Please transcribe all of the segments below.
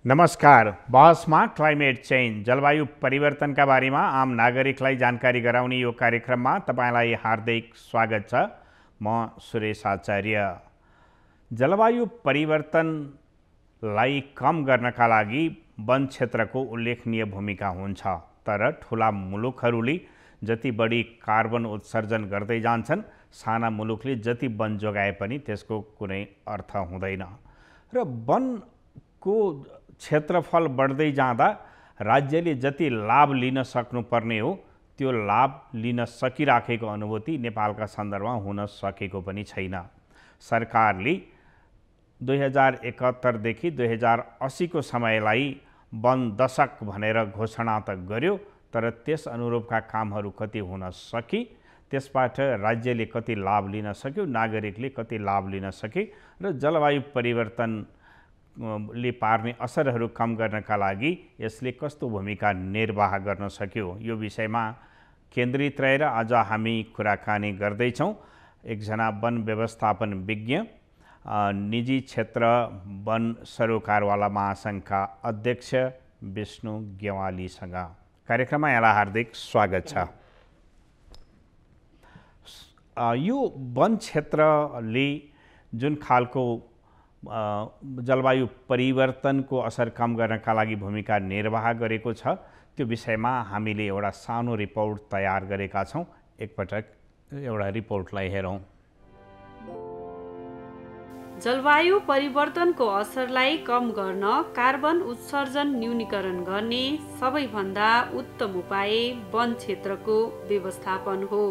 नमस्कार। बहसमा climate change जलवायु परिवर्तनका बारेमा आम नागरिकलाई जानकारी गराउने यो कार्यक्रममा तपाईलाई हार्दिक स्वागत छ। म सुरेश आचार्य। जलवायु परिवर्तनलाई कम गर्नका लागि वन क्षेत्रको उल्लेखनीय भूमिका हुन्छ, तर ठूला मुलुकहरूले जति बढी कार्बन उत्सर्जन गर्दै जान्छन्, साना मुलुकले जति वन जोगाए पनि त्यसको कुनै अर्थ हुँदैन। र वनको क्षेत्रफल बढ्दै जाँदा राज्यले जति लाभ लिन सक्नुपर्ने हो त्यो लाभ लिन सकिराखेको अनुभूति नेपालका सन्दर्भमा हुन सकेको पनि छैन। सरकारले 2071 देखि 2080 को समयलाई वन दशक भनेर घोषणा त गर्यो, तर त्यस अनुरूपका कामहरू कति हुन सके, त्यसबाट राज्यले कति लाभ लिन सक्यो, नागरिकले कति लाभ लिन सके र जलवायु परिवर्तन ले पार्ने असरहरू कम गर्नका लागि यसले कस्तो भूमिका निर्वाह गर्न सक्यो, यो विषयमा केन्द्रित रहेर आज हामी कुराकानी गर्दैछौँ। एकजना वन व्यवस्थापन विज्ञ, निजी क्षेत्र वन सरोकारवाला महासङ्घका अध्यक्ष विष्णु गेवालीसँग कार्यक्रममा यहाँलाई हार्दिक स्वागत छ। यो वन क्षेत्रले जुन खालको जलवायु परिवर्तनको असर कम गर्नका लागि भूमिका निर्वाह गरेको छ, त्यो विषयमा हामीले एउटा सानो रिपोर्ट तयार गरेका छौँ। एकपटक एउटा रिपोर्टलाई हेरौँ। जलवायु परिवर्तनको असरलाई कम गर्न कार्बन उत्सर्जन न्यूनीकरण गर्ने सबैभन्दा उत्तम उपाय वन क्षेत्रको व्यवस्थापन हो।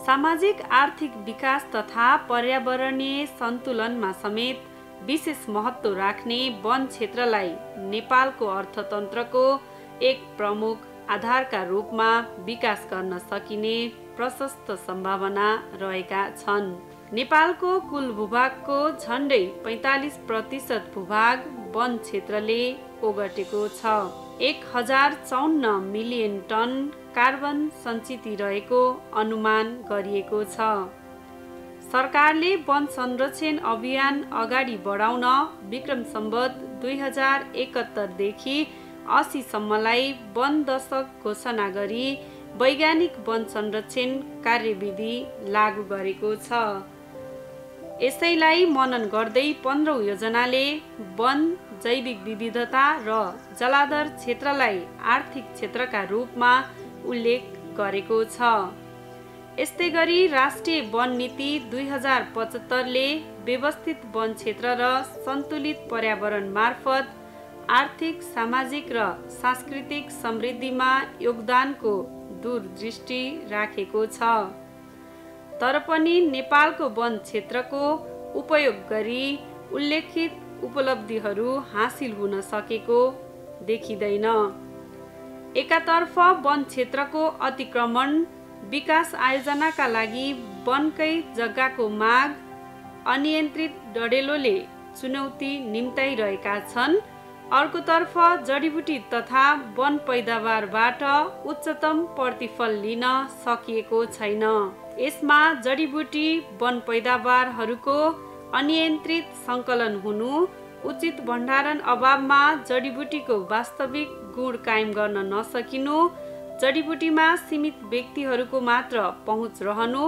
सामाजिक आर्थिक विकास तथा पर्यावरणीय सन्तुलनमा समेत विशेष महत्त्व राख्ने वन क्षेत्रलाई नेपालको अर्थतन्त्रको एक प्रमुख आधारका रूपमा विकास गर्न सकिने प्रशस्त सम्भावना रहेका छन्। नेपालको कुल भूभागको झन्डै 45% भूभाग वन क्षेत्रले ओगटेको छ। 1054 मिलियन टन कार्बन सञ्चित रहेको अनुमान गरिएको छ। सरकारले वन संरक्षण अभियान अगाडि बढाउन विक्रम सम्वत 2071 देखि 80 सम्मलाई वन दशक घोषणा गरी वैज्ञानिक वन संरक्षण कार्यविधि लागू गरेको छ। यसैलाई मनन गर्दै 15 योजनाले वन, जैविक विविधता र जलाधर क्षेत्रलाई आर्थिक क्षेत्रका रूपमा उल्लेख गरेको छ। यस्तै गरी राष्ट्रिय वन नीति 2075 ले व्यवस्थित वन क्षेत्र र सन्तुलित पर्यावरण मार्फत आर्थिक, सामाजिक र सांस्कृतिक समृद्धिमा योगदानको दूरदृष्टि राखेको छ। तर पनि नेपालको वन क्षेत्रको उपयोग गरी उल्लेखित उपलब्धिहरू हासिल हुन सकेको देखिँदैन। एकातर्फ वन क्षेत्रको अतिक्रमण, विकास आयोजनाका लागि वनकै जग्गाको माग, अनियन्त्रित डढेलोले चुनौती निम्ताइरहेका छन्। अर्कोतर्फ जडीबुटी तथा वन पैदावारबाट उच्चतम प्रतिफल लिन सकिएको छैन। यसमा जडीबुटी वन पैदावारहरूको अनियन्त्रित सङ्कलन हुनु, उचित भण्डारण अभावमा जडीबुटीको वास्तविक गुण कायम गर्न नसकिनु, जडीबुटीमा सीमित व्यक्तिहरूको मात्र पहुँच रहनु,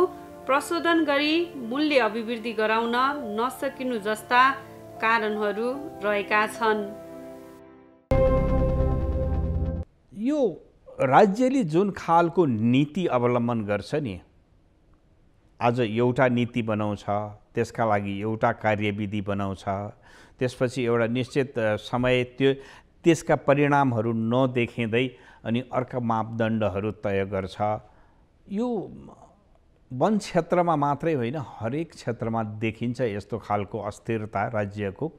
प्रशोधन गरी मूल्य अभिवृद्धि गराउन नसकिनु जस्ता कारणहरू रहेका छन्। यो राज्यले जुन खालको नीति अवलम्बन गर्छ नि, आज एउटा नीति बनाउँछ, त्यसका लागि एउटा कार्यविधि बनाउँछ, त्यसपछि एउटा निश्चित समय त्यसका परिणामहरू नदेखिँदै अनि अर्का मापदण्डहरू तय गर्छ। यो वन क्षेत्रमा मात्रै होइन, हरेक क्षेत्रमा देखिन्छ यस्तो खालको अस्थिरता राज्यको।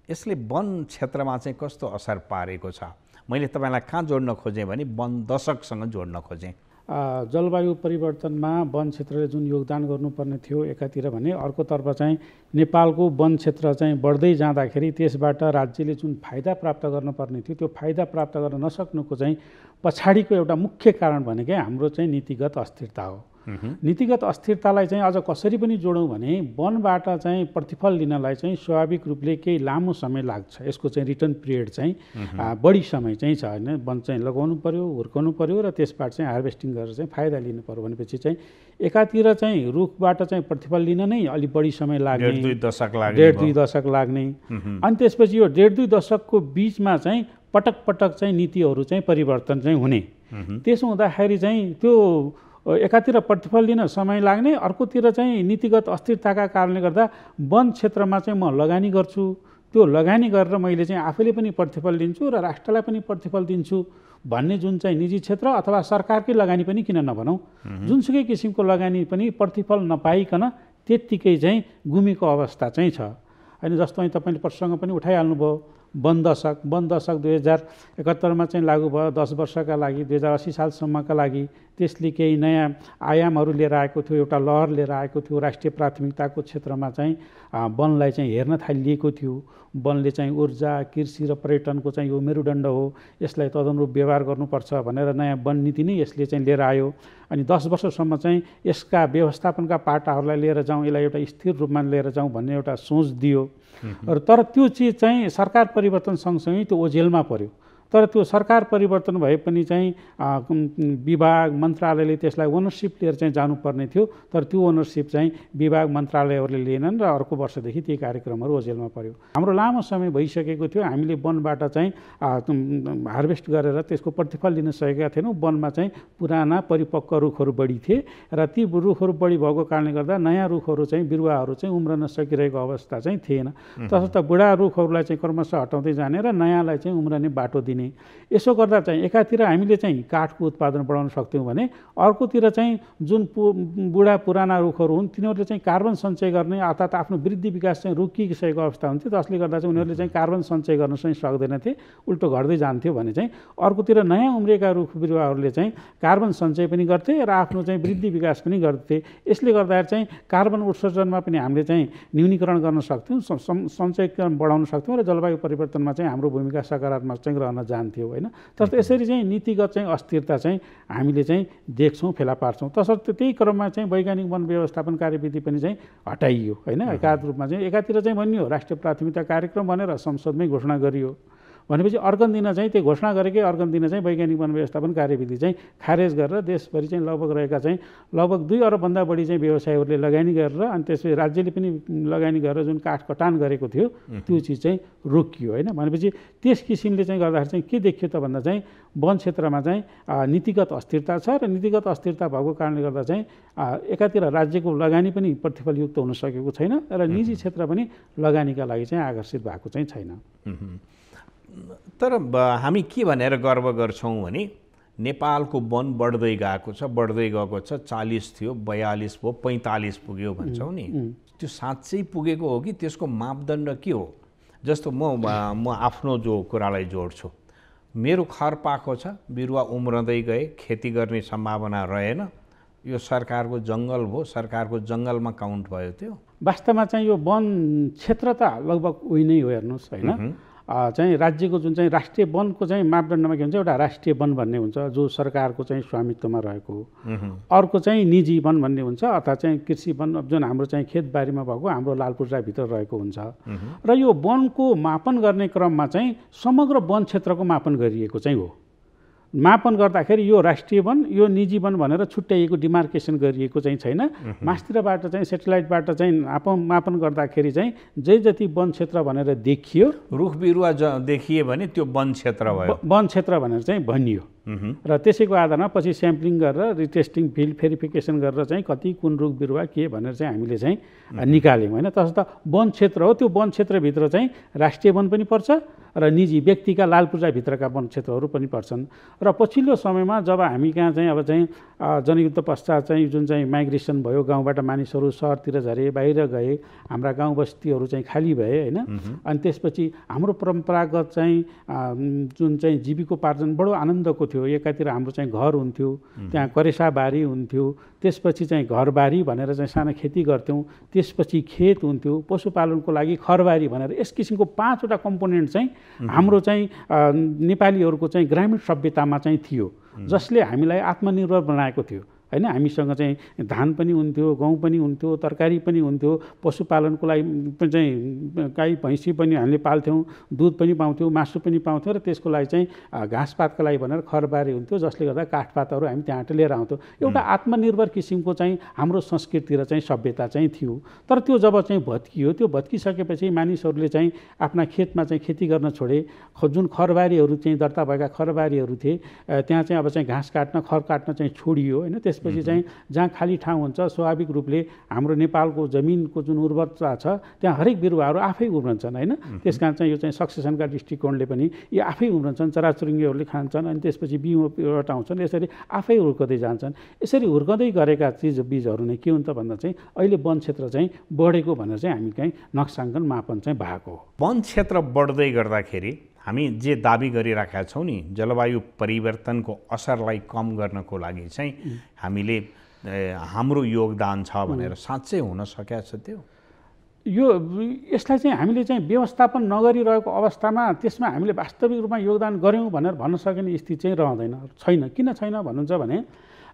यसले वन क्षेत्रमा चाहिँ कस्तो असर पारेको छ? मैले तपाईँलाई कहाँ जोड्न खोजेँ भने वन दशकसँग जोड्न खोजेँ। जलवायु परिवर्तनमा वन क्षेत्रले जुन योगदान गर्नुपर्ने थियो एकातिर भने, अर्कोतर्फ चाहिँ नेपालको वन क्षेत्र चाहिँ बढ्दै जाँदाखेरि त्यसबाट राज्यले जुन फाइदा प्राप्त गर्नुपर्ने थियो त्यो फाइदा प्राप्त गर्न नसक्नुको चाहिँ पछाडिको एउटा मुख्य कारण भनेकै हाम्रो चाहिँ नीतिगत अस्थिरता हो। नीतिगत अस्थिरतालाई चाहिँ अझ कसरी पनि जोडौँ भने वनबाट चाहिँ प्रतिफल लिनलाई चाहिँ स्वाभाविक रूपले केही लामो समय लाग्छ। यसको चाहिँ रिटर्न पिरियड चाहिँ बढी समय चाहिँ छ होइन। वन चाहिँ लगाउनु पर्यो, हुर्काउनु पर्यो र त्यसबाट चाहिँ हार्भेस्टिङ गरेर चाहिँ फाइदा लिनु पर्यो भनेपछि चाहिँ एकातिर चाहिँ रुखबाट चाहिँ प्रतिफल लिन नै अलि बढी समय लाग्ने, 1.5-2 दशक लाग्ने। अनि त्यसपछि यो 1.5-2 दशकको बिचमा चाहिँ पटक पटक चाहिँ नीतिहरू चाहिँ परिवर्तन चाहिँ हुने। त्यसो हुँदाखेरि चाहिँ त्यो एकातिर प्रतिफल लिन समय लाग्ने, अर्कोतिर चाहिँ नीतिगत अस्थिरताका कारणले गर्दा वन क्षेत्रमा चाहिँ म लगानी गर्छु, त्यो लगानी गरेर मैले चाहिँ आफैले पनि प्रतिफल लिन्छु र राष्ट्रलाई पनि प्रतिफल दिन्छु भन्ने जुन चाहिँ निजी क्षेत्र अथवा सरकारकै लगानी पनि किन नभनौँ, जुनसुकै किसिमको लगानी पनि प्रतिफल नपाइकन त्यत्तिकै चाहिँ गुमेको अवस्था चाहिँ छ होइन। जस्तो અહીં तपाईँले प्रसङ्ग पनि उठाइहाल्नुभयो, वन दशक 2071मा चाहिँ लागू भयो 10 वर्षका लागि, 2080 सालसम्मका लागि। त्यसले केही नयाँ आयामहरू लिएर आएको थियो, एउटा लहर लिएर आएको थियो। राष्ट्रिय प्राथमिकताको क्षेत्रमा चाहिँ वनलाई चाहिँ हेर्न थालिएको थियो। वनले चाहिँ ऊर्जा, कृषि र पर्यटनको चाहिँ यो मेरुदण्ड हो, यसलाई तदनुरूप व्यवहार गर्नुपर्छ भनेर नयाँ वन नीति नै यसले चाहिँ लिएर आयो। अनि 10 वर्षसम्म चाहिँ यसका व्यवस्थापनका पाटाहरूलाई लिएर जाउँ, यसलाई एउटा स्थिर रूपमा लिएर जाउँ भन्ने एउटा सोच दियो। तर त्यो चिज चाहिँ सरकार परिवर्तन सँगसँगै त्यो ओझेलमा पर्यो। तर त्यो सरकार परिवर्तन भए पनि चाहिँ विभाग मन्त्रालयले त्यसलाई ओनरसिप लिएर चाहिँ जानुपर्ने थियो। तर त्यो ओनरसिप चाहिँ विभाग मन्त्रालयहरूले लिएनन् र अर्को वर्षदेखि ती कार्यक्रमहरू ओझेलमा पर्यो। हाम्रो लामो समय भइसकेको थियो, हामीले वनबाट चाहिँ हार्भेस्ट गरेर त्यसको प्रतिफल लिन सकेका थिएनौँ। वनमा चाहिँ पुराना परिपक्व रुखहरू बढी थिए र ती रुखहरू बढी भएको कारणले गर्दा नयाँ रुखहरू चाहिँ बिरुवाहरू चाहिँ उम्रन सकिरहेको अवस्था चाहिँ थिएन। तसर्थ बुढा रुखहरूलाई चाहिँ क्रमशः हटाउँदै जाने र नयाँलाई चाहिँ उम्रने बाटो दिने। यसो गर्दा चाहिँ एकातिर हामीले चाहिँ काठको उत्पादन बढाउन सक्थ्यौँ भने अर्कोतिर चाहिँ जुन बुढा पुराना रुखहरू हुन् तिनीहरूले चाहिँ कार्बन सञ्चय गर्ने अर्थात् आफ्नो वृद्धि विकास चाहिँ रोकिसकेको अवस्था हुन्थ्यो। जसले गर्दा चाहिँ उनीहरूले चाहिँ कार्बन सञ्चय गर्न चाहिँ सक्दैनथे, उल्टो घट्दै जान्थ्यो भने चाहिँ अर्कोतिर नयाँ उम्रेका रुख बिरुवाहरूले चाहिँ कार्बन सञ्चय पनि गर्थे र आफ्नो चाहिँ वृद्धि विकास पनि गर्थे। यसले गर्दाखेरि चाहिँ कार्बन उत्सर्जनमा पनि हामीले चाहिँ न्यूनीकरण गर्न सक्थ्यौँ, सञ्चय बढाउन सक्थ्यौँ र जलवायु परिवर्तनमा चाहिँ हाम्रो भूमिका सकारात्मक चाहिँ रहन जान्थ्यो होइन। तसर्थ यसरी चाहिँ नीतिगत चाहिँ अस्थिरता चाहिँ हामीले चाहिँ देख्छौँ, फेला पार्छौँ। तसर्थ त्यही क्रममा चाहिँ वैज्ञानिक वन व्यवस्थापन कार्यविधि पनि चाहिँ हटाइयो होइन। एकाध रूपमा चाहिँ एकातिर चाहिँ भनियो राष्ट्रिय प्राथमिकता कार्यक्रम भनेर संसदमै घोषणा गरियो भनेपछि अर्को दिन चाहिँ त्यो घोषणा गरेकै अर्को दिन चाहिँ वैज्ञानिक वन व्यवस्थापन कार्यविधि चाहिँ खारेज गरेर देशभरि चाहिँ लगभग रहेका चाहिँ लगभग 2 अरबभन्दा बढी चाहिँ व्यवसायीहरूले लगानी गरेर अनि त्यसपछि राज्यले पनि लगानी गरेर जुन काठ कटान गरेको थियो त्यो चिज चाहिँ रोकियो होइन। भनेपछि त्यस किसिमले चाहिँ गर्दाखेरि चाहिँ के देखियो त भन्दा चाहिँ वन क्षेत्रमा चाहिँ नीतिगत अस्थिरता छ र नीतिगत अस्थिरता भएको कारणले गर्दा चाहिँ एकातिर राज्यको लगानी पनि प्रतिफलयुक्त हुन सकेको छैन र निजी क्षेत्र पनि लगानीका लागि चाहिँ आकर्षित भएको चाहिँ छैन। तर हामी के भनेर गर्व गर्छौँ भने नेपालको वन बढ्दै गएको छ, बढ्दै गएको छ। 40 थियो, 42 भयो, 45 पुग्यो भन्छौँ नि। त्यो साँच्चै पुगेको हो कि त्यसको मापदण्ड के हो? जस्तो म आफ्नो जो कुरालाई जोड्छु, मेरो खर पाएको छ, बिरुवा उम्रँदै गए, खेती गर्ने सम्भावना रहेन, यो सरकारको जङ्गल भयो, सरकारको जङ्गलमा काउन्ट भयो। त्यो वास्तवमा चाहिँ यो वन क्षेत्र त लगभग उही नै हो हेर्नुहोस् होइन। चाहिँ राज्यको जुन चाहिँ राष्ट्रिय वनको चाहिँ मापदण्डमा के हुन्छ, एउटा राष्ट्रिय वन भन्ने हुन्छ जो सरकारको चाहिँ स्वामित्वमा रहेको हो, अर्को चाहिँ निजी वन भन्ने हुन्छ अर्थात् चाहिँ कृषि वन जुन हाम्रो चाहिँ खेतबारीमा भएको हाम्रो लालपुर्जाभित्र रहेको हुन्छ। र यो वनको मापन गर्ने क्रममा चाहिँ समग्र वन क्षेत्रको मापन गरिएको चाहिँ हो। मापन गर्दाखेरि यो राष्ट्रिय वन यो निजी वन भनेर छुट्याइएको डिमार्केसन गरिएको चाहिँ छैन। मास्तिरबाट चाहिँ सेटेलाइटबाट चाहिँ मापन गर्दाखेरि चाहिँ जे जति वन क्षेत्र भनेर देखियो, रुख बिरुवा देखिए भने त्यो वन क्षेत्र भयो, वन क्षेत्र भनेर चाहिँ भनियो र त्यसैको आधारमा पछि स्याम्पलिङ गरेर रिटेस्टिङ फिल्ड भेरिफिकेसन गरेर चाहिँ कति कुन रुख बिरुवा के भनेर चाहिँ हामीले चाहिँ निकाल्यौँ होइन। तसर्थ वन क्षेत्र हो, त्यो वन क्षेत्रभित्र चाहिँ राष्ट्रिय वन पनि पर्छ र निजी व्यक्तिका लालपुर्जाभित्रका वन क्षेत्रहरू पनि पर्छन्। र पछिल्लो समयमा जब हामी कहाँ चाहिँ अब चाहिँ जनयुद्ध पश्चात चाहिँ जुन चाहिँ माइग्रेसन भयो, गाउँबाट मानिसहरू सहरतिर झरे, बाहिर गए, हाम्रा गाउँ बस्तीहरू चाहिँ खाली भए होइन। अनि त्यसपछि हाम्रो परम्परागत चाहिँ जुन चाहिँ जीविकोपार्जन बडो आनन्दको थियो। एकातिर हाम्रो चाहिँ घर हुन्थ्यो, त्यहाँ करेसाबारी हुन्थ्यो, त्यसपछि चाहिँ घरबारी भनेर चाहिँ सानो खेती गर्थ्यौँ, त्यसपछि खेत हुन्थ्यो, पशुपालनको लागि खरबारी भनेर यस किसिमको 5वटा कम्पोनेन्ट चाहिँ हाम्रो चाहिँ नेपालीहरूको चाहिँ ग्रामीण सभ्यतामा चाहिँ थियो, जसले हामीलाई आत्मनिर्भर बनाएको थियो। हैन। हामीसँग चाहिँ धान पनि हुन्थ्यो, गहुँ पनि हुन्थ्यो, तरकारी पनि हुन्थ्यो, पशुपालनको लागि चाहिँ गाई भैँसी पनि हामीले पाल्थ्यौँ, दुध पनि पाउँथ्यौँ, मासु पनि पाउँथ्यौँ र त्यसको लागि चाहिँ घाँसपातको लागि भनेर खरबारी हुन्थ्यो, जसले गर्दा काठपातहरू हामी त्यहाँबाट लिएर आउँथ्यौँ। एउटा आत्मनिर्भर किसिमको चाहिँ हाम्रो संस्कृति र चाहिँ सभ्यता चाहिँ थियो। तर त्यो जब चाहिँ भत्कियो, त्यो भत्किसकेपछि मानिसहरूले चाहिँ आफ्ना खेतमा चाहिँ खेती गर्न छोडे। जुन खरबारीहरू चाहिँ दर्ता भएका खरबारीहरू थिए त्यहाँ चाहिँ अब चाहिँ घाँस काट्न खर काट्न चाहिँ छोडियो हैन। त्यसपछि चाहिँ जहाँ खाली ठाउँ हुन्छ स्वाभाविक रूपले हाम्रो नेपालको जमिनको जुन उर्वरता छ त्यहाँ हरेक बिरुवाहरू आफै उम्रन्छन् हैन। त्यसकारण चाहिँ यो चाहिँ सक्सेसनका दृष्टिकोणले पनि यो आफै उम्रन्छन्, चराचुरुङ्गीहरूले खान्छन् अनि त्यसपछि बिउ हटाउँछन्, यसरी आफै हुर्कदै जान्छन्। यसरी हुर्कदै गरेका बिजहरू नै के हुन्छ भन्दा चाहिँ अहिले वन क्षेत्र चाहिँ बढेको भनेर चाहिँ हामी कहीँ नक्साङ्कन मापन चाहिँ भएको हो। वन क्षेत्र बढ्दै गर्दाखेरि हामी जे दाबी गरिरहेका छौँ नि जलवायु परिवर्तनको असरलाई कम गर्नको लागि चाहिँ हामीले हाम्रो योगदान छ भनेर साँच्चै हुन सकेको छ त्यो? यसलाई चाहिँ हामीले चाहिँ व्यवस्थापन नगरिरहेको अवस्थामा त्यसमा हामीले वास्तविक रूपमा योगदान गऱ्यौँ भनेर भन्न सकिने स्थिति चाहिँ रहँदैन, छैन। किन छैन भन्नुहुन्छ भने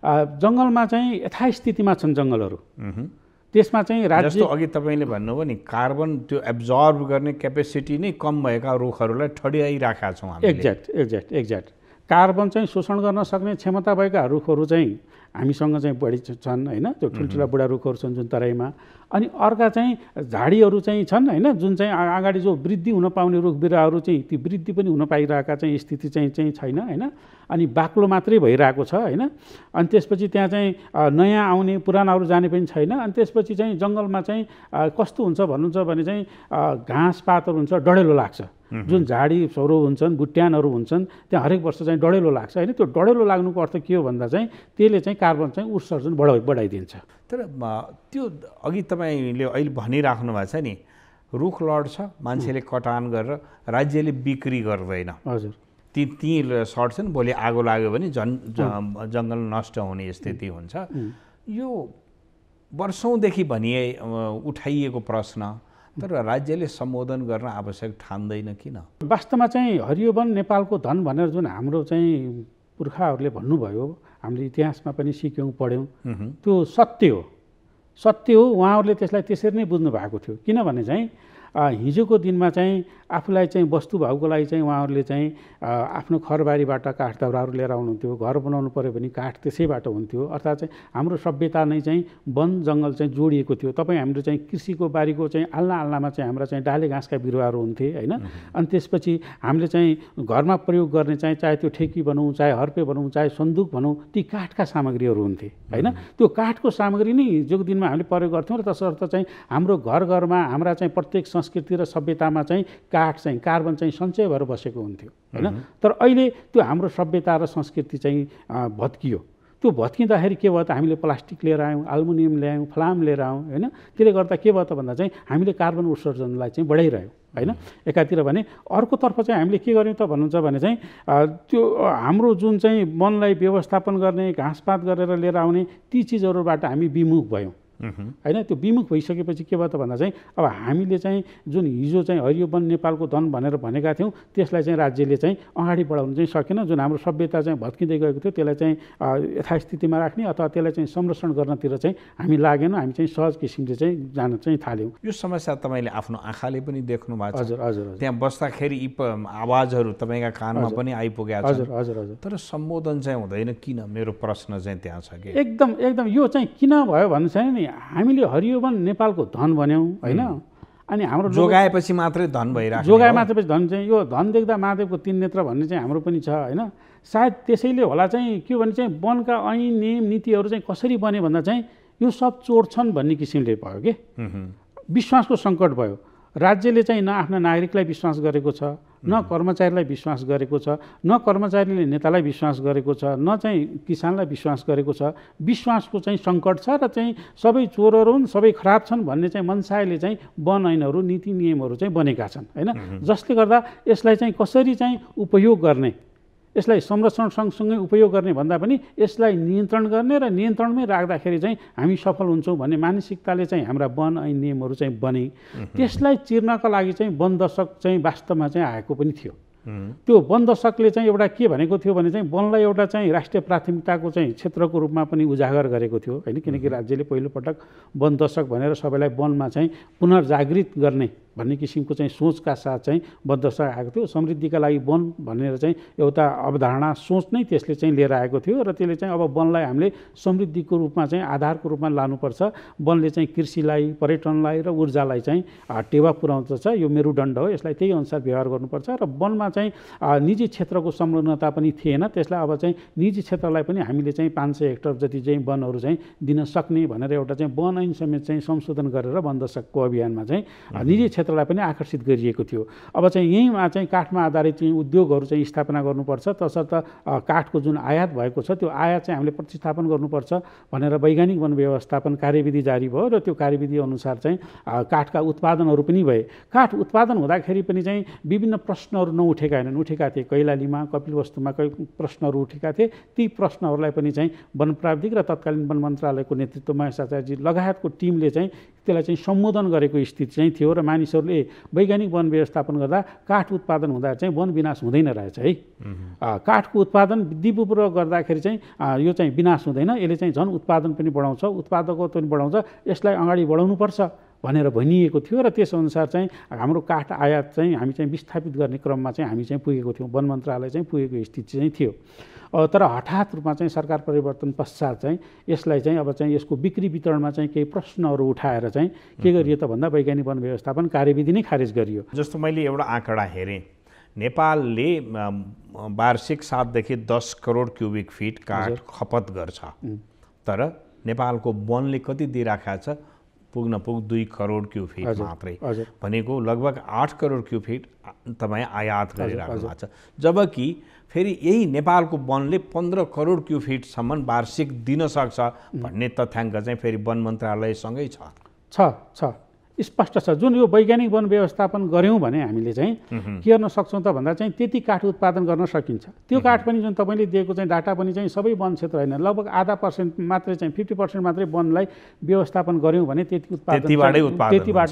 जङ्गलमा चाहिँ यथास्थितिमा छन् जङ्गलहरू। त्यसमा चाहिँ राज्य जस्तो अघि तपाईँले भन्नुभयो नि कार्बन त्यो एब्जर्भ गर्ने क्यापेसिटी नै कम भएका रुखहरूलाई ठड्याइरहेका छौँ हामीले। एक्ज्याक्ट कार्बन चाहिँ शोषण गर्न सक्ने क्षमता भएका रुखहरू चाहिँ हामीसँग चाहिँ बढी छन् हैन। त्यो ठुल्ठुला बुढा रुखहरू छन् जुन तराईमा। अनि अर्का चाहिँ झाडीहरू चाहिँ छन् हैन, जुन चाहिँ अगाडि जो वृद्धि हुन पाउने रुख बिरुवाहरू चाहिँ ती वृद्धि पनि हुन पाइरहेका चाहिँ स्थिति चाहिँ छैन हैन। अनि बाक्लो मात्रै भइरहेको छ हैन। अनि त्यसपछि त्यहाँ चाहिँ नयाँ आउने पुरानाहरू जाने पनि छैन। अनि त्यसपछि चाहिँ जङ्गलमा चाहिँ कस्तो हुन्छ भन्नुहुन्छ भने चाहिँ घाँसपातहरू हुन्छ, डढेलो लाग्छ। जुन झाडीहरू हुन्छन्, बुट्यानहरू हुन्छन्, त्यहाँ हरेक वर्ष चाहिँ डढेलो लाग्छ होइन। त्यो डढेलो लाग्नुको अर्थ के हो भन्दा चाहिँ त्यसले चाहिँ कार्बन चाहिँ उत्सर्जन बढाइदिन्छ। तर त्यो अघि तपाईँले अहिले भनिराख्नु भएको छ नि रुख लड्छ, मान्छेले कटान गरेर राज्यले बिक्री गर्दैन। हजुर, ती सर्ट्छन्, भोलि आगो लाग्यो भने जङ्गल नष्ट हुने स्थिति हुन्छ। यो वर्षौँदेखि उठाइएको प्रश्न, तर राज्यले सम्बोधन गर्न आवश्यक ठान्दैन किन? वास्तवमा चाहिँ हरियो वन नेपालको धन भनेर जुन हाम्रो चाहिँ पुर्खाहरूले भन्नुभयो, हामीले इतिहासमा पनि सिक्यौँ पढ्यौँ, त्यो सत्य हो। उहाँहरूले त्यसलाई त्यसरी नै बुझ्नु भएको थियो। किनभने चाहिँ हिजोको दिनमा चाहिँ आफूलाई चाहिँ वस्तुभावको लागि चाहिँ उहाँहरूले चाहिँ आफ्नो खरबारीबाट काठ दाउराहरू लिएर आउनुहुन्थ्यो। घर बनाउनु पऱ्यो भने काठ त्यसैबाट हुन्थ्यो। अर्थात् चाहिँ हाम्रो सभ्यता नै चाहिँ वन जङ्गल चाहिँ जोडिएको थियो। तपाईँ हाम्रो चाहिँ कृषिको बारीको चाहिँ आल्लामा चाहिँ हाम्रा चाहिँ डाले घाँसका बिरुवाहरू हुन्थे होइन। अनि त्यसपछि हामीले चाहिँ घरमा प्रयोग गर्ने चाहिँ चाहे त्यो ठेकी भनौँ, चाहे हर्पे भनौँ, चाहे सन्दुक भनौँ, ती काठका सामग्रीहरू हुन्थे होइन। त्यो काठको सामग्री नै हिजोको दिनमा हामीले प्रयोग गर्थ्यौँ र तसर्थ चाहिँ हाम्रो घरमा हाम्रा चाहिँ प्रत्येक संस्कृति र सभ्यतामा चाहिँ काठ चाहिँ कार्बन चाहिँ सञ्चय भएर बसेको हुन्थ्यो होइन। तर अहिले त्यो हाम्रो सभ्यता र संस्कृति चाहिँ भत्कियो। त्यो भत्किँदाखेरि के भयो त, हामीले प्लास्टिक लिएर आयौँ, एल्युमिनियम ल्यायौँ, फलाम लिएर आयौँ होइन। त्यसले गर्दा के भयो त भन्दा चाहिँ हामीले कार्बन उत्सर्जनलाई चाहिँ बढाइरह्यौँ होइन एकातिर भने। अर्कोतर्फ चाहिँ हामीले के गर्यौँ त भन्नुहुन्छ भने चाहिँ त्यो हाम्रो जुन चाहिँ वनलाई व्यवस्थापन गर्ने, घाँसपात गरेर लिएर आउने ती चिजहरूबाट हामी विमुख भयौँ होइन। त्यो विमुख भइसकेपछि के भयो त भन्दा चाहिँ अब हामीले चाहिँ जुन हिजो चाहिँ हरियो वन नेपालको धन भनेर भनेका थियौँ त्यसलाई चाहिँ राज्यले चाहिँ अगाडि बढाउनु चाहिँ सकेन। जुन हाम्रो सभ्यता चाहिँ भत्किँदै गएको थियो त्यसलाई चाहिँ यथास्थितिमा राख्ने अथवा त्यसलाई चाहिँ संरक्षण गर्नतिर चाहिँ हामी लागेनौँ। हामी चाहिँ सहज किसिमले चाहिँ जान चाहिँ थाल्यौँ। यो समस्या तपाईँले आफ्नो आँखाले पनि देख्नु भएको छ? हजुर हजुर। त्यहाँ बस्दाखेरि यी आवाजहरू तपाईँका कानमा पनि आइपुगेका छन्? हजुर हजुर हजुर। तर सम्बोधन चाहिँ हुँदैन किन? मेरो प्रश्न चाहिँ त्यहाँ छ कि एकदम यो चाहिँ किन भयो भन्नु छैन नि, हामीले हरियो वन नेपालको धन भन्यौँ होइन। अनि हाम्रो जोगाएपछि मात्रै धन भइरहेको, जोगाए मात्रै धन चाहिँ यो धन देख्दा महादेवको तीन नेत्र भन्ने चाहिँ हाम्रो पनि छ होइन। सायद त्यसैले होला चाहिँ के भने चाहिँ वनका ऐन नियम नीतिहरू चाहिँ कसरी बने भन्दा चाहिँ यो सब चोर छन् भन्ने किसिमले भयो कि विश्वासको सङ्कट भयो। राज्यले चाहिँ न आफ्ना नागरिकलाई विश्वास गरेको छ, न कर्मचारीलाई विश्वास गरेको छ, न कर्मचारीले नेतालाई विश्वास गरेको छ, न चाहिँ किसानलाई विश्वास गरेको छ। विश्वासको चाहिँ सङ्कट छ र चाहिँ सबै चोरहरू हुन्, सबै खराब छन् भन्ने चाहिँ मनसायले चाहिँ वन ऐनहरू नीति नियमहरू चाहिँ बनेका छन् होइन। जसले गर्दा यसलाई चाहिँ कसरी चाहिँ उपयोग गर्ने, यसलाई संरक्षण सँगसँगै उपयोग गर्ने भन्दा पनि यसलाई नियन्त्रण गर्ने र नियन्त्रणमै राख्दाखेरि चाहिँ हामी सफल हुन्छौँ भन्ने मानसिकताले चाहिँ हाम्रा वन ऐन नियमहरू चाहिँ बने। त्यसलाई चिर्नका लागि चाहिँ वन दशक चाहिँ वास्तवमा चाहिँ आएको पनि थियो त्यो वन दशकले चाहिँ एउटा के भनेको थियो भने चाहिँ वनलाई एउटा चाहिँ राष्ट्रिय प्राथमिकताको चाहिँ क्षेत्रको रूपमा पनि उजागर गरेको थियो हैन, किनकि राज्यले पहिलोपटक वन दशक भनेर सबैलाई वनमा चाहिँ पुनर्जागृत गर्ने भन्ने किसिमको चाहिँ सोचका साथ चाहिँ वन दशक आएको थियो। समृद्धिका लागि वन भनेर चाहिँ एउटा अवधारणा सोच नै त्यसले चाहिँ लिएर आएको थियो र त्यसले चाहिँ अब वनलाई हामीले समृद्धिको रूपमा चाहिँ आधारको रूपमा लानुपर्छ। वनले चाहिँ कृषिलाई, पर्यटनलाई र ऊर्जालाई चाहिँ टेवा पुर्याउँदछ, यो मेरुदण्ड हो, यसलाई त्यही अनुसार व्यवहार गर्नुपर्छ। र वनमा चाहिँ निजी क्षेत्रको संलग्नता पनि थिएन, त्यसलाई अब चाहिँ निजी क्षेत्रलाई पनि हामीले चाहिँ 500 हेक्टर जति चाहिँ वनहरू चाहिँ दिन सक्ने भनेर एउटा चाहिँ वन ऐन समेत चाहिँ संशोधन गरेर वन दशकको अभियानमा चाहिँ निजी क्षेत्रलाई पनि आकर्षित गरिएको थियो। अब चाहिँ यहीँमा चाहिँ काठमा आधारित चाहिँ उद्योगहरू चाहिँ स्थापना गर्नुपर्छ, तसर्थ काठको जुन आयात भएको छ त्यो आयात चाहिँ हामीले प्रतिस्थापन गर्नुपर्छ भनेर वैज्ञानिक वन व्यवस्थापन कार्यविधि जारी भयो र त्यो कार्यविधि अनुसार चाहिँ काठका उत्पादनहरू पनि भए। काठ उत्पादन हुँदाखेरि पनि चाहिँ विभिन्न प्रश्नहरू नउठेका हैनन्, उठेका थिए। कैलालीमा, कपिलवस्तुमा प्रश्नहरू उठेका थिए। ती प्रश्नहरूलाई पनि चाहिँ वन प्राविधिक र तत्कालीन वन मन्त्रालयको नेतृत्व महेश आचार्यजी लगायतको टिमले चाहिँ त्यसलाई चाहिँ सम्बोधन गरेको स्थिति चाहिँ थियो र मानिसहरूले वैज्ञानिक वन व्यवस्थापन गर्दा काठ उत्पादन हुँदा चाहिँ वन विनाश हुँदैन रहेछ है। काठको उत्पादन विधिपूर्वक गर्दाखेरि चाहिँ यो चाहिँ विनाश हुँदैन, यसले चाहिँ झन् उत्पादन पनि बढाउँछ, उत्पादकत्व पनि बढाउँछ, यसलाई अगाडि बढाउनुपर्छ भनेर भनिएको थियो। र त्यसअनुसार चाहिँ हाम्रो काठ आयात चाहिँ हामी चाहिँ विस्थापित गर्ने क्रममा चाहिँ हामी चाहिँ पुगेको थियौँ, वन मन्त्रालय चाहिँ पुगेको स्थिति चाहिँ थियो। तर हठात रूपमा चाहिँ सरकार परिवर्तन पश्चात चाहिँ यसलाई चाहिँ अब चाहिँ यसको बिक्री वितरणमा चाहिँ केही प्रश्नहरू उठाएर चाहिँ के गरियो त भन्दा वैज्ञानिक वन व्यवस्थापन कार्यविधि नै खारेज गरियो। जस्तो मैले एउटा आँकडा हेरेँ, नेपालले वार्षिक 7 देखि 10 करोड क्युबिक फिट काठ खपत गर्छ, तर नेपालको वनले कति दिइराखेको छ? पुग्न 2 करोड क्युब फिट मात्रै, भनेको लगभग 8 करोड क्युब फिट तपाईँ आयात गरिराख्नु भएको छ। जबकि फेरि यही नेपालको वनले 15 करोड क्युब फिटसम्म वार्षिक दिन सक्छ भन्ने तथ्याङ्क चाहिँ फेरि वन मन्त्रालयसँगै छ। स्पष्ट छ। जुन यो वैज्ञानिक वन व्यवस्थापन गऱ्यौँ भने हामीले चाहिँ के गर्न सक्छौँ त भन्दा चाहिँ त्यति काठ उत्पादन गर्न सकिन्छ। त्यो काठ पनि जुन तपाईँले दिएको चाहिँ डाटा पनि चाहिँ सबै वन क्षेत्र होइन, लगभग आधा % मात्रै चाहिँ 50% मात्रै वनलाई व्यवस्थापन गऱ्यौँ भने त्यतिबाटै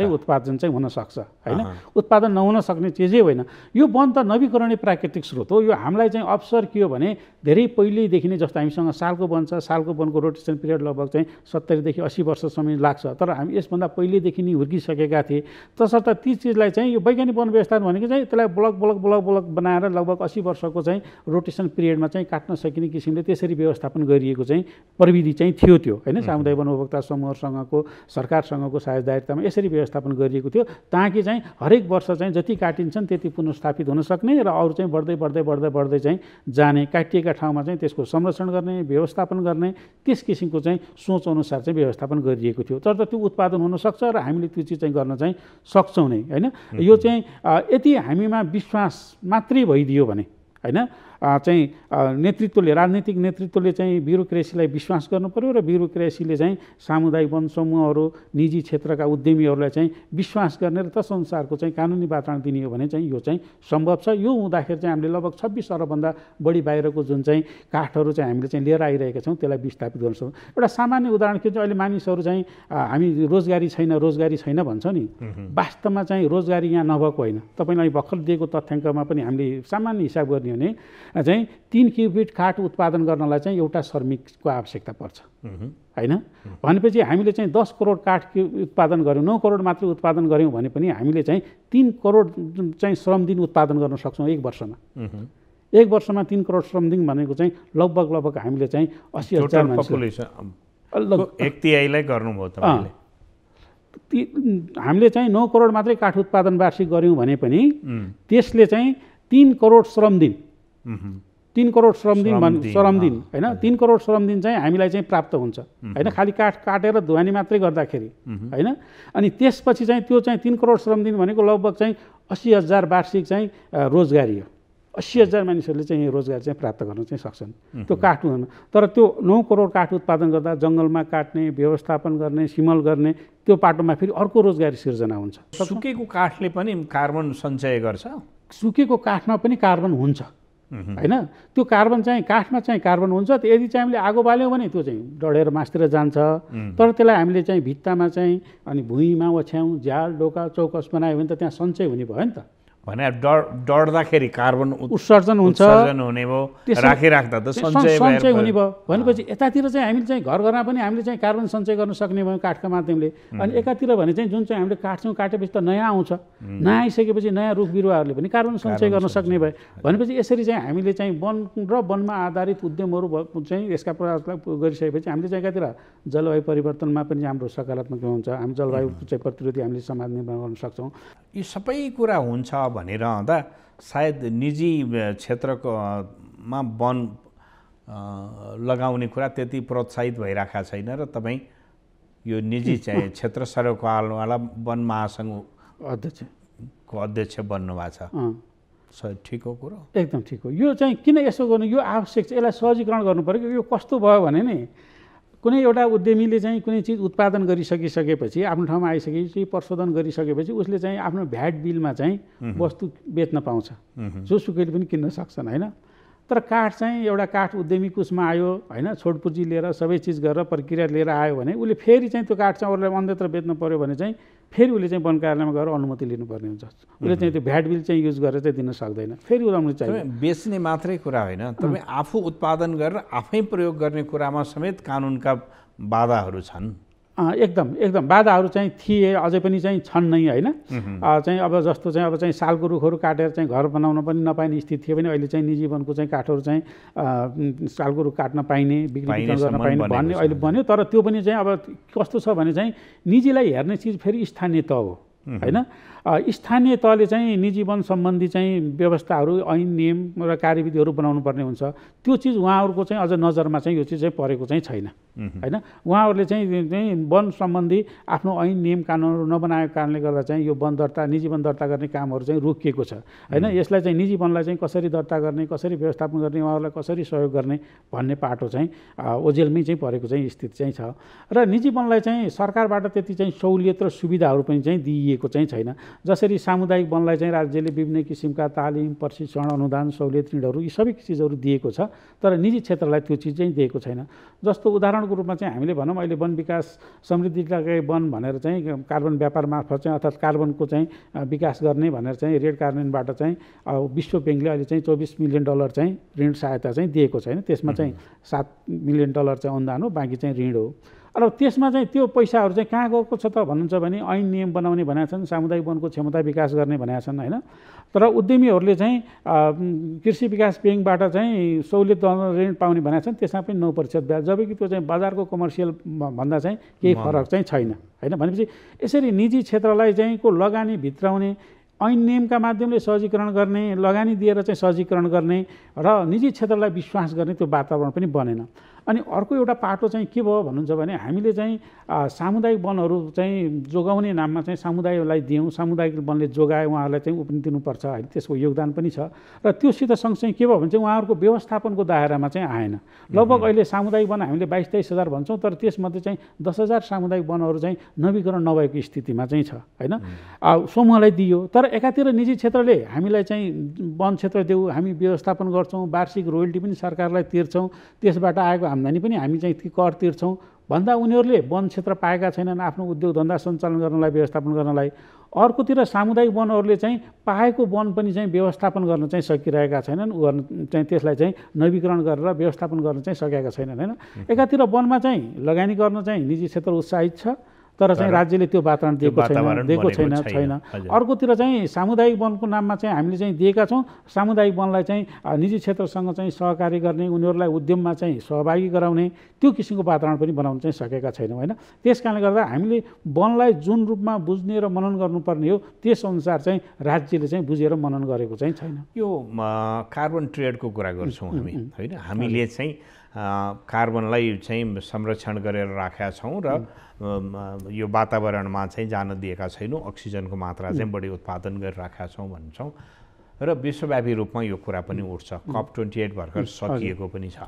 उत्पादन चाहिँ हुनसक्छ होइन। उत्पादन नहुन सक्ने चिजै होइन। यो वन त नवीकरणीय प्राकृतिक स्रोत हो। यो हामीलाई चाहिँ अवसर के हो भने धेरै पहिल्यैदेखि नै जस्तो हामीसँग सालको वन छ, सालको वनको रोटेसन पिरियड लगभग चाहिँ 70 देखि 80 वर्ष समय लाग्छ, तर हामी यसभन्दा पहिल्यैदेखि नै सकेका थिए। तसर्थ ती चिजलाई चाहिँ यो वैज्ञानिक वन व्यवस्थापन भनेको चाहिँ त्यसलाई ब्लक बनाएर लगभग 80 वर्षको चाहिँ रोटेसन पिरियडमा चाहिँ काट्न सकिने किसिमले त्यसरी व्यवस्थापन गरिएको चाहिँ प्रविधि चाहिँ थियो त्यो होइन। सामुदायिक वन उपभोक्ता समूहसँगको सरकारसँगको साझेदारीतामा यसरी व्यवस्थापन गरिएको थियो ताकि चाहिँ हरेक वर्ष चाहिँ जति काटिन्छन् त्यति पुनर्स्थापित हुन सक्ने र अरू चाहिँ बढ्दै चाहिँ जाने, काटिएका ठाउँमा चाहिँ त्यसको संरक्षण गर्ने, व्यवस्थापन गर्ने, त्यस किसिमको चाहिँ सोच अनुसार चाहिँ व्यवस्थापन गरिएको थियो। तर त्यो उत्पादन हुन सक्छ र हामीले त्यो चिज चाहिँ गर्न चाहिँ सक्छौँ नै होइन। यो चाहिँ यति हामीमा विश्वास मात्रै भइदियो भने होइन चाहिँ नेतृत्वले, राजनीतिक नेतृत्वले चाहिँ ब्युरोक्रेसीलाई विश्वास गर्नु पर्यो र ब्युरोक्रेसीले चाहिँ सामुदायिक वन समूहहरू, निजी क्षेत्रका उद्यमीहरूलाई चाहिँ विश्वास गर्ने र तसअनुसारको चाहिँ कानुनी वातावरण दिने हो भने चाहिँ यो चाहिँ सम्भव छ। यो हुँदाखेरि चाहिँ हामीले लगभग 26 अरबभन्दा बढी बाहिरको जुन चाहिँ काठहरू चाहिँ हामीले चाहिँ लिएर आइरहेका छौँ त्यसलाई विस्थापित गर्न सक्छौँ। एउटा सामान्य उदाहरण के चाहिँ अहिले मानिसहरू चाहिँ हामी रोजगारी छैन भन्छ नि, वास्तवमा चाहिँ रोजगारी यहाँ नभएको होइन। तपाईँलाई भर्खर दिएको तथ्याङ्कमा पनि हामीले सामान्य हिसाब गर्ने हो भने चाहिँ 3 क्युबिक काठ उत्पादन गर्नलाई चाहिँ एउटा श्रमिकको आवश्यकता पर्छ होइन। भनेपछि हामीले चाहिँ 10 करोड काठ उत्पादन गऱ्यौँ, 9 करोड मात्रै उत्पादन गऱ्यौँ भने पनि हामीले चाहिँ 3 करोड चाहिँ श्रम दिन उत्पादन गर्न सक्छौँ एक वर्षमा। एक वर्षमा 3 करोड श्रम दिन भनेको चाहिँ लगभग हामीले चाहिँ 80,000 मान्छे हामीले चाहिँ 9 करोड मात्रै काठ उत्पादन वार्षिक गऱ्यौँ भने पनि त्यसले चाहिँ 3 करोड श्रम दिन 3 करोड श्रम दिन होइन। 3 करोड श्रम दिन चाहिँ हामीलाई चाहिँ प्राप्त हुन्छ होइन, खालि काठ काटेर धुवानी मात्रै गर्दाखेरि होइन। अनि त्यसपछि चाहिँ त्यो चाहिँ 3 करोड श्रम दिन भनेको लगभग चाहिँ 80,000 वार्षिक चाहिँ रोजगारी हो। 80,000 मानिसहरूले चाहिँ रोजगार चाहिँ प्राप्त गर्न चाहिँ सक्छन् त्यो काठ हुन। तर त्यो 9 करोड काठ उत्पादन गर्दा जङ्गलमा काट्ने, व्यवस्थापन गर्ने, सिमल गर्ने त्यो पाटोमा फेरि अर्को रोजगारी सिर्जना हुन्छ। सुकेको काठले पनि कार्बन सञ्चय गर्छ। सुकेको काठमा पनि कार्बन हुन्छ होइन। त्यो कार्बन चाहिँ काठमा चाहिँ कार्बन हुन्छ। यदि चाहिँ हामीले आगो बाल्यौँ भने त्यो चाहिँ डढेर मासतिर जान्छ, तर त्यसलाई हामीले चाहिँ भित्तामा चाहिँ अनि भुइँमा ओछ्याउँ, झ्याल, डोका, चौकस बनायो भने त त्यहाँ सञ्चय हुने भयो नि त। भने डढ्दाखेरि कार्बन उत्सर्जन हुन्छ, उत्सर्जन हुने भयो, राखिराख्दा त सञ्चय हुने भयो भनेपछि यतातिर चाहिँ हामीले चाहिँ घर घरमा पनि हामीले चाहिँ कार्बन सञ्चय गर्न सक्ने भयो काठका माध्यमले। अनि एकातिर भने चाहिँ जुन चाहिँ हामीले काट्छौँ, काटेपछि त नयाँ आउँछ, नयाँ आइसकेपछि नयाँ रुख बिरुवाहरूले पनि कार्बन सञ्चय गर्न सक्ने भयो भनेपछि यसरी चाहिँ हामीले चाहिँ वन र वनमा आधारित उद्यमहरू चाहिँ यसका प्रयासलाई गरिसकेपछि हामीले चाहिँ एकातिर जलवायु परिवर्तनमा पनि हाम्रो सकारात्मक हुन्छ, हामी जलवायु चाहिँ प्रतिरोधी हामीले समाज निर्माण गर्न सक्छौँ। यी सबै कुरा हुन्छ भनिरहँदा सायद निजी क्षेत्रकोमा वन लगाउने कुरा त्यति प्रोत्साहित भइरहेको छैन र तपाईँ यो निजी चाहिँ क्षेत्र सरोकारवाला वन महासङ्घ अध्यक्ष बन्नुभएको छ। ठिक हो कुरो? एकदम ठिक हो। यो चाहिँ किन यसो गर्नु, यो आवश्यक छ, यसलाई सहजीकरण गर्नु पऱ्यो। यो कस्तो भयो भने नि कुनै एउटा उद्यमीले चाहिँ कुनै चिज उत्पादन गरिसकेपछि आफ्नो ठाउँमा आइसकेपछि प्रशोधन गरिसकेपछि उसले चाहिँ आफ्नो भ्याट बिलमा चाहिँ वस्तु बेच्न पाउँछ, जोसुकैले पनि किन्न सक्छन् होइन। तर काठ चाहिँ एउटा काठ उद्यमी कुसमा आयो होइन, छोडपुर्जी लिएर सबै चिज गरेर प्रक्रिया लिएर आयो भने उसले फेरि चाहिँ त्यो काठ चाहिँ अरूलाई अन्यत्र बेच्न पऱ्यो भने चाहिँ फेरि उसले चाहिँ वन कार्यालयमा गएर अनुमति लिनुपर्ने हुन्छ। उसले चाहिँ त्यो भ्याट बिल चाहिँ युज गरेर चाहिँ दिन सक्दैन, फेरि उसलाई चाहियो। बेच्ने मात्रै कुरा होइन, तपाईँ आफू उत्पादन गरेर आफै प्रयोग गर्ने कुरामा समेत कानुनका बाधाहरू छन्। एकदम एकदम बाधाहरू चाहिँ थिए, अझै पनि चाहिँ छन् नै होइन। चाहिँ अब जस्तो चाहिँ अब चाहिँ सालको रुखहरू काटेर चाहिँ घर बनाउन पनि नपाइने स्थिति थियो भने अहिले चाहिँ निजी वनको चाहिँ काठहरू चाहिँ सालको रुख काट्न पाइने, बिक्री वितरण गर्न पाइने भन्ने अहिले बन्यो। तर त्यो पनि चाहिँ अब कस्तो छ भने चाहिँ निजीलाई हेर्ने चिज फेरि स्थानीय तह हो होइन। स्थानीय तहले चाहिँ निजी वन सम्बन्धी चाहिँ व्यवस्थाहरू, ऐन नियम र कार्यविधिहरू बनाउनु पर्ने हुन्छ। त्यो चिज उहाँहरूको चाहिँ अझ नजरमा चाहिँ यो चिज चाहिँ परेको चाहिँ छैन होइन। उहाँहरूले चाहिँ वन सम्बन्धी आफ्नो ऐन नियम कानुनहरू नबनाएको कारणले गर्दा चाहिँ यो वन दर्ता, निजी वन दर्ता गर्ने कामहरू चाहिँ रोकिएको छ होइन। यसलाई चाहिँ निजी वनलाई चाहिँ कसरी दर्ता गर्ने, कसरी व्यवस्थापन गर्ने, उहाँहरूलाई कसरी सहयोग गर्ने भन्ने पाटो चाहिँ ओझेलमै चाहिँ परेको चाहिँ स्थिति चाहिँ छ। र निजी वनलाई चाहिँ सरकारबाट त्यति चाहिँ सहुलियत र सुविधाहरू पनि चाहिँ दिइएको चाहिँ छैन। जसरी सामुदायिक वनलाई चाहिँ राज्यले विभिन्न किसिमका तालिम, प्रशिक्षण, अनुदान, सहुलियत, ऋणहरू यी सबै चिजहरू दिएको छ, तर निजी क्षेत्रलाई त्यो चिज चाहिँ दिएको छैन। जस्तो उदाहरणको रूपमा चाहिँ हामीले भनौँ अहिले वन विकास समृद्धिका वन भनेर चाहिँ कार्बन व्यापार मार्फत चाहिँ अर्थात् कार्बनको चाहिँ विकास गर्ने भनेर चाहिँ रेड कार्बनबाट चाहिँ विश्व ब्याङ्कले अहिले चाहिँ $24 मिलियन चाहिँ ऋण सहायता चाहिँ दिएको छैन। त्यसमा चाहिँ $7 मिलियन चाहिँ अनुदान हो, बाँकी चाहिँ ऋण हो। र त्यसमा चाहिँ त्यो पैसाहरू चाहिँ कहाँ गएको छ त भन्नुहुन्छ भने ऐन नियम बनाउने भनेका छन्, सामुदायिक वनको क्षमता विकास गर्ने भनेका छन् होइन। तर उद्यमीहरूले चाहिँ कृषि विकास ब्याङ्कबाट चाहिँ सहुलियत ऋण पाउने भनेका छन्, त्यसमा पनि 9% ब्याज, जबकि त्यो चाहिँ बजारको कमर्सियल भन्दा चाहिँ केही फरक चाहिँ छैन होइन। भनेपछि यसरी निजी क्षेत्रलाई चाहिँ को लगानी भित्राउने, ऐन नियमका माध्यमले सहजीकरण गर्ने, लगानी दिएर चाहिँ सहजीकरण गर्ने र निजी क्षेत्रलाई विश्वास गर्ने त्यो वातावरण पनि बनेन। अनि अर्को एउटा पाटो चाहिँ के भयो भन्नुहुन्छ भने हामीले चाहिँ सामुदायिक वनहरू चाहिँ जोगाउने नाममा चाहिँ समुदायलाई दियौँ, सामुदायिक वनले जोगाए उहाँहरूलाई चाहिँ पनि दिनुपर्छ होइन, त्यसको योगदान पनि छ। र त्योसित सँगसँगै के भयो भने चाहिँ उहाँहरूको व्यवस्थापनको दायरामा चाहिँ आएन। लगभग अहिले सामुदायिक वन हामीले 22-23 हजार भन्छौँ, तर त्यसमध्ये चाहिँ 10,000 सामुदायिक वनहरू चाहिँ नवीकरण नभएको स्थितिमा चाहिँ छ होइन। समूहलाई दियो, तर एकातिर निजी क्षेत्रले हामीलाई चाहिँ वन क्षेत्र देऊ, हामी व्यवस्थापन गर्छौँ, वार्षिक रोयल्टी पनि सरकारलाई तिर्छौँ, त्यसबाट आएको आम्दानी पनि हामी चाहिँ कर तिर्छौँ भन्दा उनीहरूले वन क्षेत्र पाएका छैनन् आफ्नो उद्योग धन्दा सञ्चालन गर्नलाई, व्यवस्थापन गर्नलाई। अर्कोतिर सामुदायिक वनहरूले चाहिँ पाएको वन पनि चाहिँ व्यवस्थापन गर्न चाहिँ सकिरहेका छैनन्, चाहिँ त्यसलाई चाहिँ नवीकरण गरेर व्यवस्थापन गर्न चाहिँ सकेका छैनन् होइन। एकातिर वनमा चाहिँ लगानी गर्न चाहिँ निजी क्षेत्र उत्साहित छ, तर चाहिँ राज्यले त्यो वातावरण दिएको छैन। अर्कोतिर चाहिँ सामुदायिक वनको नाममा चाहिँ हामीले चाहिँ दिएका छौँ, सामुदायिक वनलाई चाहिँ निजी क्षेत्रसँग चाहिँ सहकारी गर्ने, उनीहरूलाई उद्यममा चाहिँ सहभागी गराउने त्यो किसिमको वातावरण पनि बनाउन चाहिँ सकेका छैनौँ होइन। त्यस कारणले गर्दा हामीले वनलाई जुन रूपमा बुझ्ने र मनन गर्नुपर्ने हो त्यसअनुसार चाहिँ राज्यले चाहिँ बुझेर मनन गरेको चाहिँ छैन। यो कार्बन ट्रेडको कुरा गर्छौँ हामी होइन, हामीले चाहिँ कार्बनलाई चाहिँ संरक्षण गरेर राखेका छौँ र यो वातावरणमा चाहिँ जान दिएका छैनौँ, अक्सिजनको मात्रा चाहिँ बढी उत्पादन गरिराखेका छौँ भन्छौँ र विश्वव्यापी रूपमा यो कुरा पनि उठ्छ। COP28 भर्खर सकिएको पनि छ।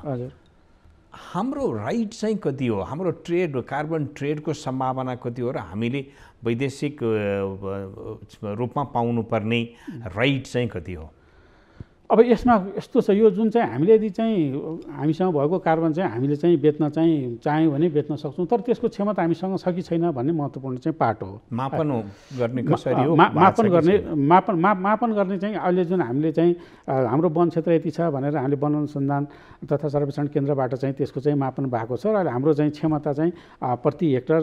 हाम्रो राइट चाहिँ कति हो, हाम्रो ट्रेड कार्बन ट्रेडको सम्भावना कति हो र हामीले वैदेशिक रूपमा पाउनुपर्ने राइट चाहिँ कति हो? अब यसमा यस्तो छ, यो जुन चाहिँ हामीले यदि चाहिँ हामीसँग भएको कार्बन चाहिँ हामीले चाहिँ बेच्न चाहिँ चाह्यौँ भने बेच्न सक्छौँ, तर त्यसको क्षमता हामीसँग छ कि छैन भन्ने महत्त्वपूर्ण चाहिँ पाटो हो। मापन गर्ने कसरी हो? मापन गर्ने चाहिँ अहिले जुन हामीले चाहिँ हाम्रो वन क्षेत्र यति छ भनेर हामीले वन अनुसन्धान तथा सर्वेक्षण केन्द्रबाट चाहिँ त्यसको चाहिँ मापन भएको छ र अहिले हाम्रो चाहिँ क्षमता चाहिँ प्रति हेक्टर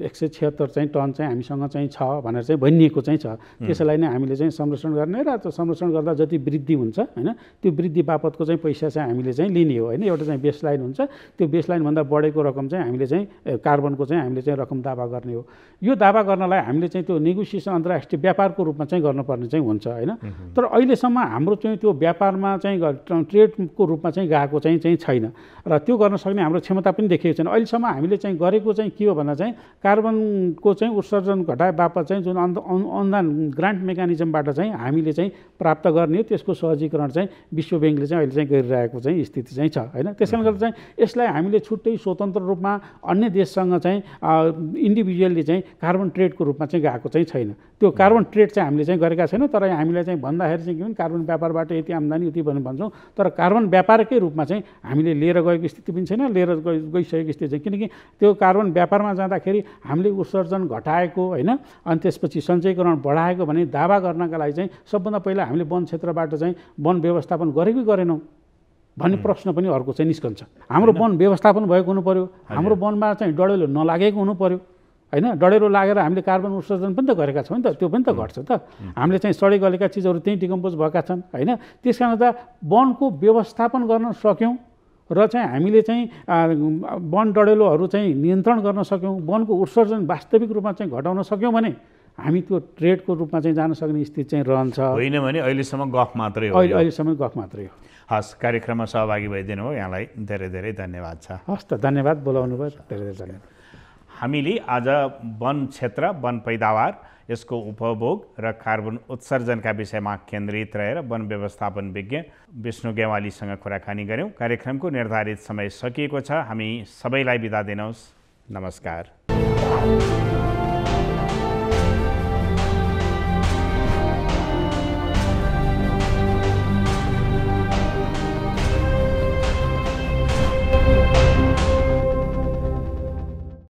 176 चाहिँ टन चाहिँ हामीसँग चाहिँ छ भनेर चाहिँ भनिएको चाहिँ छ। त्यसैलाई नै हामीले चाहिँ संरक्षण गर्ने र त्यो संरक्षण गर्दा जति वृद्धि हुन्छ हैन, त्यो वृद्धि बापतको चाहिँ पैसा चाहिँ हामीले चाहिँ लिने हो हैन। एउटा चाहिँ बेसलाइन हुन्छ, त्यो बेसलाइनभन्दा बढेको रकम चाहिँ हामीले चाहिँ कार्बनको चाहिँ हामीले चाहिँ रकम दावा गर्ने हो। यो दावा गर्नलाई हामीले चाहिँ त्यो नेगोसिएसन अन्तर्राष्ट्रिय व्यापारको रूपमा चाहिँ गर्नुपर्ने चाहिँ हुन्छ हैन। तर अहिलेसम्म हाम्रो चाहिँ त्यो व्यापारमा चाहिँ ट्रेडको रूपमा चाहिँ गएको चाहिँ छैन र त्यो गर्न सक्ने हाम्रो क्षमता पनि देखिएको छैन। अहिलेसम्म हामीले चाहिँ गरेको चाहिँ के हो भन्दा चाहिँ कार्बनको चाहिँ उत्सर्जन घटाए बापत चाहिँ जुन अनुदान ग्रान्ट मेकानिजमबाट चाहिँ हामीले चाहिँ प्राप्त गर्ने हो, त्यसको सहजीकरण चाहिँ विश्व ब्याङ्कले चाहिँ अहिले चाहिँ गरिरहेको चाहिँ स्थिति चाहिँ छ हैन। त्यसकारण गर्दा चाहिँ यसलाई हामीले छुट्टै स्वतन्त्र रूपमा अन्य देशसँग चाहिँ इन्डिभिजुअली चाहिँ कार्बन ट्रेडको रूपमा चाहिँ गएको चाहिँ छैन। त्यो कार्बन ट्रेड चाहिँ हामीले चाहिँ गरेका छैनौँ। तर हामीलाई चाहिँ भन्दाखेरि चाहिँ के भने कार्बन व्यापारबाट यति आम्दानी उति भन्छौँ, तर कार्बन व्यापारकै रूपमा चाहिँ हामीले लिएर गएको स्थिति पनि छैन, लिएर गइसकेको स्थिति चाहिँ, किनकि त्यो कार्बन व्यापारमा जाँदाखेरि हामीले उत्सर्जन घटाएको हैन, अनि त्यसपछि सञ्चयकरण बढाएको भने दावा गर्नका लागि चाहिँ सबभन्दा पहिला हामीले वन क्षेत्रबाट चाहिँ वन व्यवस्थापन गरेकै गरेनौँ भन्ने प्रश्न पनि अर्को चाहिँ निस्कन्छ। हाम्रो वन व्यवस्थापन भएको हुनु पर्यो, हाम्रो वनमा चाहिँ डढेलो नलागेको हुनु पर्यो हैन। डढेलो लागेर हामीले कार्बन उत्सर्जन पनि त गरेका छौँ नि त, त्यो पनि त घट्छ त। हामीले चाहिँ सडे गलेका चिजहरू त्यही डिकम्पोज भएका छन् हैन। त्यसकारण त वनको व्यवस्थापन गर्न सक्यौँ र चाहिँ हामीले चाहिँ वन डढेलोहरू चाहिँ नियन्त्रण गर्न सक्यौँ, वनको उत्सर्जन वास्तविक रूपमा चाहिँ घटाउन सक्यौँ भने हामी त्यो ट्रेडको रूपमा चाहिँ जान सक्ने स्थिति चाहिँ रहन्छ। होइन भने अहिलेसम्म गफ मात्रै हो। अहिलेसम्म गफ मात्रै हो। हस्, कार्यक्रममा सहभागी भइदिनु हो, यहाँलाई धेरै धेरै धन्यवाद छ। हस् त, धन्यवाद, बोलाउनु भयो, धेरै धेरै धन्यवाद। हामीले आज वन क्षेत्र, वन पैदावार, यसको उपभोग र कार्बन उत्सर्जनका विषयमा केन्द्रित रहेर वन व्यवस्थापन विज्ञ विष्णु गेवालीसँग कुराकानी गऱ्यौँ। कार्यक्रमको निर्धारित समय सकिएको छ। हामी सबैलाई बिदा दिनुहोस्। नमस्कार।